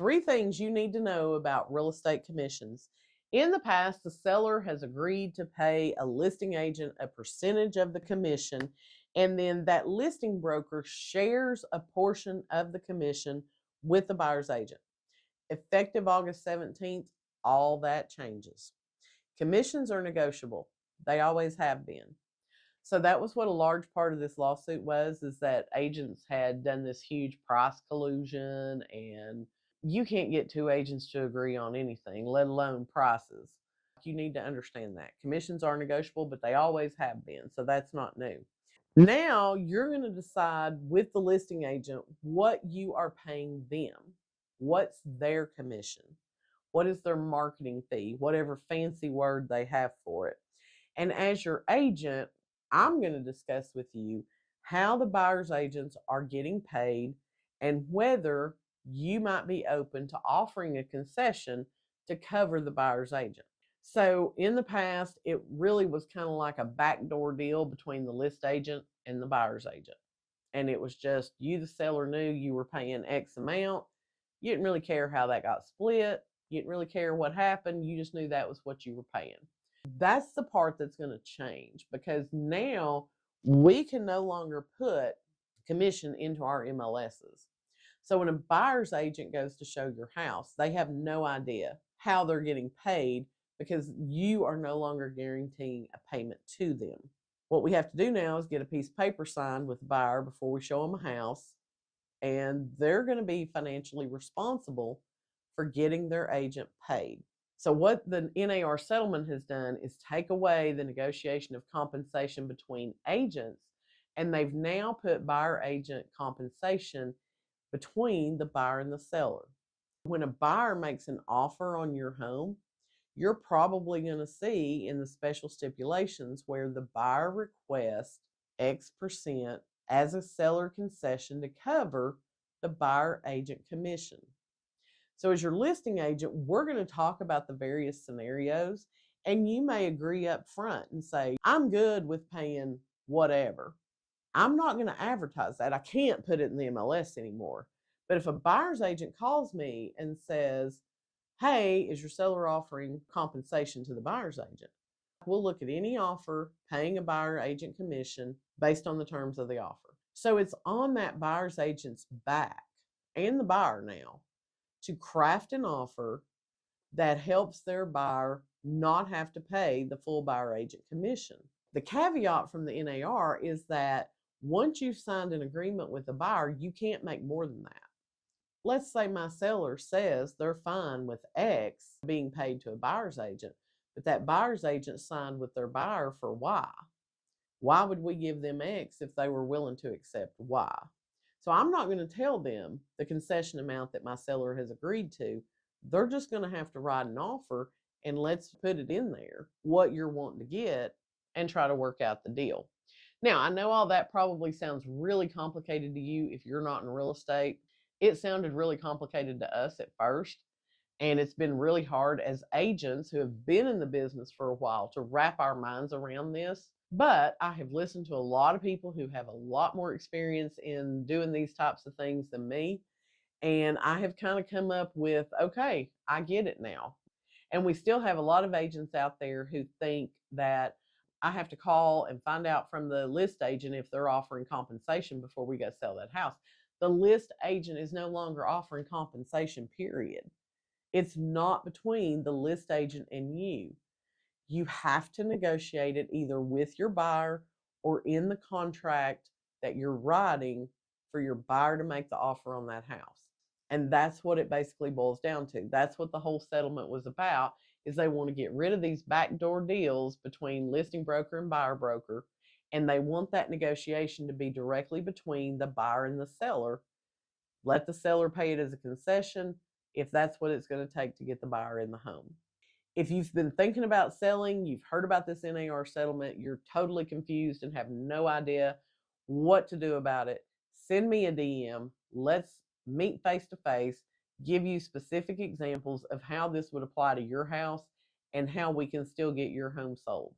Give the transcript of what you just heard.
Three things you need to know about real estate commissions. In the past, the seller has agreed to pay a listing agent a percentage of the commission, and then that listing broker shares a portion of the commission with the buyer's agent. Effective August 17th, all that changes. Commissions are negotiable. They always have been. So that was what a large part of this lawsuit was, is that agents had done this huge price collusion, and you can't get two agents to agree on anything, let alone prices. You need to understand that. Commissions are negotiable, but they always have been, so that's not new. Now you're going to decide with the listing agent what you are paying them. What's their commission? What is their marketing fee? Whatever fancy word they have for it. And as your agent, I'm going to discuss with you how the buyer's agents are getting paid and whether you might be open to offering a concession to cover the buyer's agent. So in the past, it really was kind of like a backdoor deal between the list agent and the buyer's agent. And it was just you, the seller, knew you were paying X amount. You didn't really care how that got split. You didn't really care what happened. You just knew that was what you were paying. That's the part that's going to change, because now we can no longer put commission into our MLSs. So when a buyer's agent goes to show your house, they have no idea how they're getting paid because you are no longer guaranteeing a payment to them. What we have to do now is get a piece of paper signed with the buyer before we show them a house, and they're going to be financially responsible for getting their agent paid. So what the NAR settlement has done is take away the negotiation of compensation between agents, and they've now put buyer agent compensation between the buyer and the seller. When a buyer makes an offer on your home, you're probably going to see in the special stipulations where the buyer requests X% as a seller concession to cover the buyer agent commission. So as your listing agent, we're going to talk about the various scenarios, and you may agree up front and say, I'm good with paying whatever. I'm not going to advertise that. I can't put it in the MLS anymore. But if a buyer's agent calls me and says, hey, is your seller offering compensation to the buyer's agent? We'll look at any offer paying a buyer agent commission based on the terms of the offer. So it's on that buyer's agent's back and the buyer now to craft an offer that helps their buyer not have to pay the full buyer agent commission. The caveat from the NAR is that once you've signed an agreement with the buyer, you can't make more than that. Let's say my seller says they're fine with X being paid to a buyer's agent, but that buyer's agent signed with their buyer for Y. Why would we give them X if they were willing to accept Y? So I'm not going to tell them the concession amount that my seller has agreed to. They're just going to have to write an offer, and let's put it in there, what you're wanting to get, and try to work out the deal. Now, I know all that probably sounds really complicated to you if you're not in real estate. It sounded really complicated to us at first, and it's been really hard as agents who have been in the business for a while to wrap our minds around this. But I have listened to a lot of people who have a lot more experience in doing these types of things than me, and I have kind of come up with, okay, I get it now. And we still have a lot of agents out there who think that I have to call and find out from the list agent if they're offering compensation before we go sell that house. The list agent is no longer offering compensation, period. It's not between the list agent and you. You have to negotiate it either with your buyer or in the contract that you're writing for your buyer to make the offer on that house. And that's what it basically boils down to. That's what the whole settlement was about, is they want to get rid of these backdoor deals between listing broker and buyer broker, and they want that negotiation to be directly between the buyer and the seller. Let the seller pay it as a concession if that's what it's going to take to get the buyer in the home. If you've been thinking about selling, you've heard about this NAR settlement, you're totally confused and have no idea what to do about it, send me a DM. Let's meet face to face, give you specific examples of how this would apply to your house and how we can still get your home sold.